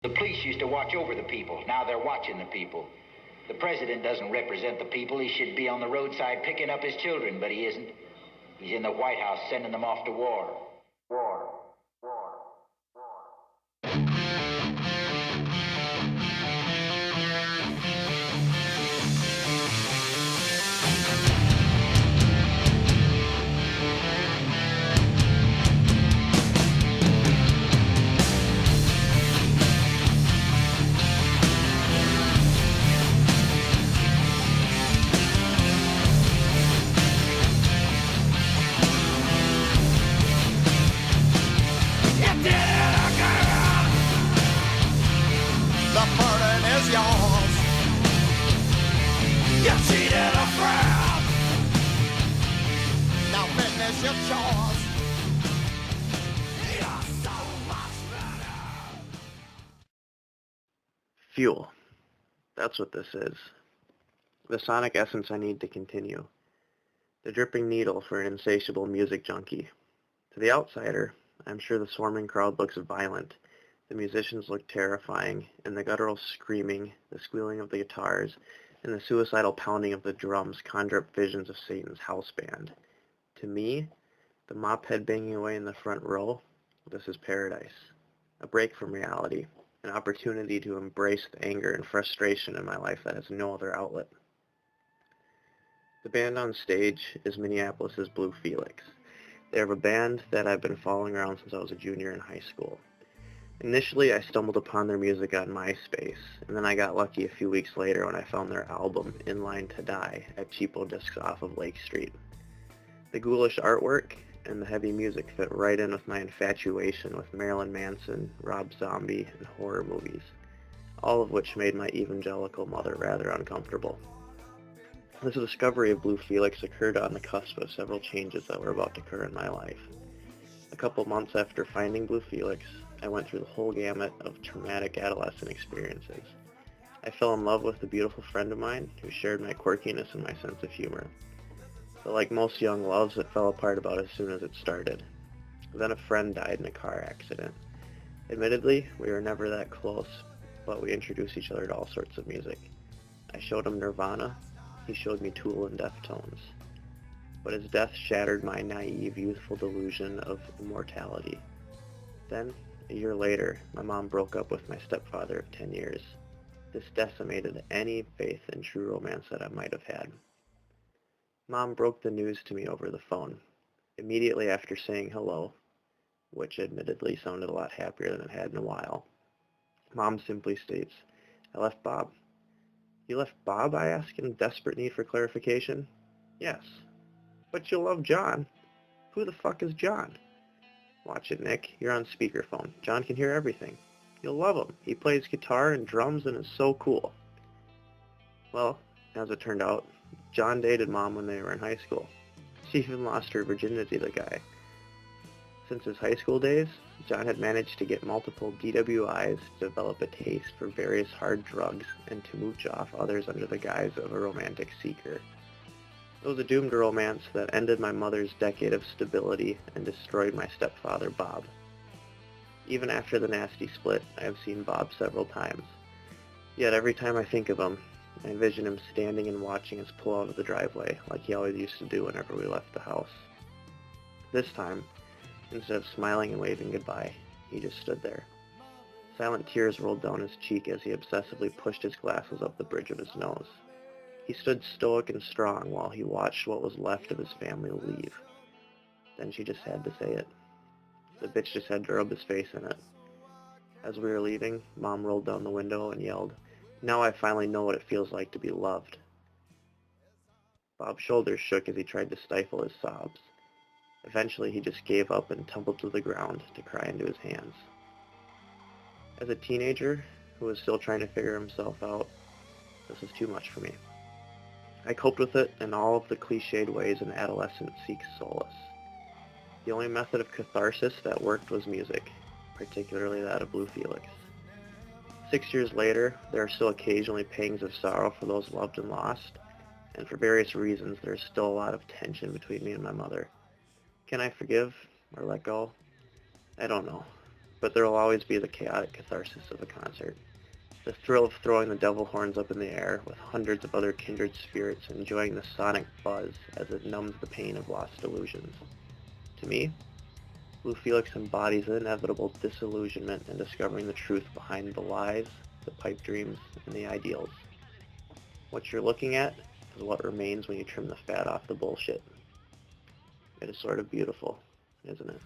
The police used to watch over the people. Now they're watching the people. The president doesn't represent the people. He should be on the roadside picking up his children, but he isn't. He's in the White House sending them off to war. War. War. The burden is yours. You cheated a friend. Now finish your chores. You're so much better. Fuel. That's what this is. The sonic essence I need to continue. The dripping needle for an insatiable music junkie. To the outsider, I'm sure the swarming crowd looks violent. The musicians look terrifying, and the guttural screaming, the squealing of the guitars, and the suicidal pounding of the drums conjure up visions of Satan's house band. To me, the mop head banging away in the front row, this is paradise. A break from reality, an opportunity to embrace the anger and frustration in my life that has no other outlet. The band on stage is Minneapolis's Blue Felix. They have a band that I've been following around since I was a junior in high school. Initially, I stumbled upon their music on MySpace, and then I got lucky a few weeks later when I found their album, In Line to Die, at Cheapo Discs off of Lake Street. The ghoulish artwork and the heavy music fit right in with my infatuation with Marilyn Manson, Rob Zombie, and horror movies, all of which made my evangelical mother rather uncomfortable. This discovery of Blue Felix occurred on the cusp of several changes that were about to occur in my life. A couple months after finding Blue Felix, I went through the whole gamut of traumatic adolescent experiences. I fell in love with a beautiful friend of mine who shared my quirkiness and my sense of humor. But like most young loves, it fell apart about as soon as it started. Then a friend died in a car accident. Admittedly, we were never that close, but we introduced each other to all sorts of music. I showed him Nirvana, he showed me Tool and Deftones. But his death shattered my naive, youthful delusion of immortality. Then, a year later, my mom broke up with my stepfather of 10 years. This decimated any faith in true romance that I might have had. Mom broke the news to me over the phone, immediately after saying hello, which admittedly sounded a lot happier than it had in a while. Mom simply states, "I left Bob." "You left Bob?" I ask in desperate need for clarification. "Yes." "But you love John." "Who the fuck is John?" "Watch it, Nick. You're on speakerphone. John can hear everything. You'll love him. He plays guitar and drums and is so cool." Well, as it turned out, John dated Mom when they were in high school. She even lost her virginity to the guy. Since his high school days, John had managed to get multiple DWIs, develop a taste for various hard drugs, and to mooch off others under the guise of a romantic seeker. It was a doomed romance that ended my mother's decade of stability and destroyed my stepfather, Bob. Even after the nasty split, I have seen Bob several times. Yet every time I think of him, I envision him standing and watching us pull out of the driveway like he always used to do whenever we left the house. This time, instead of smiling and waving goodbye, he just stood there. Silent tears rolled down his cheek as he obsessively pushed his glasses up the bridge of his nose. He stood stoic and strong while he watched what was left of his family leave. Then she just had to say it. The bitch just had to rub his face in it. As we were leaving, Mom rolled down the window and yelled, "Now I finally know what it feels like to be loved." Bob's shoulders shook as he tried to stifle his sobs. Eventually, he just gave up and tumbled to the ground to cry into his hands. As a teenager who was still trying to figure himself out, this was too much for me. I coped with it in all of the cliched ways an adolescent seeks solace. The only method of catharsis that worked was music, particularly that of Blue Felix. 6 years later, there are still occasionally pangs of sorrow for those loved and lost, and for various reasons there's still a lot of tension between me and my mother. Can I forgive or let go? I don't know. but there will always be the chaotic catharsis of a concert. The thrill of throwing the devil horns up in the air with hundreds of other kindred spirits enjoying the sonic buzz as it numbs the pain of lost illusions. To me, Blue Felix embodies the inevitable disillusionment in discovering the truth behind the lies, the pipe dreams, and the ideals. What you're looking at is what remains when you trim the fat off the bullshit. It is sort of beautiful, isn't it?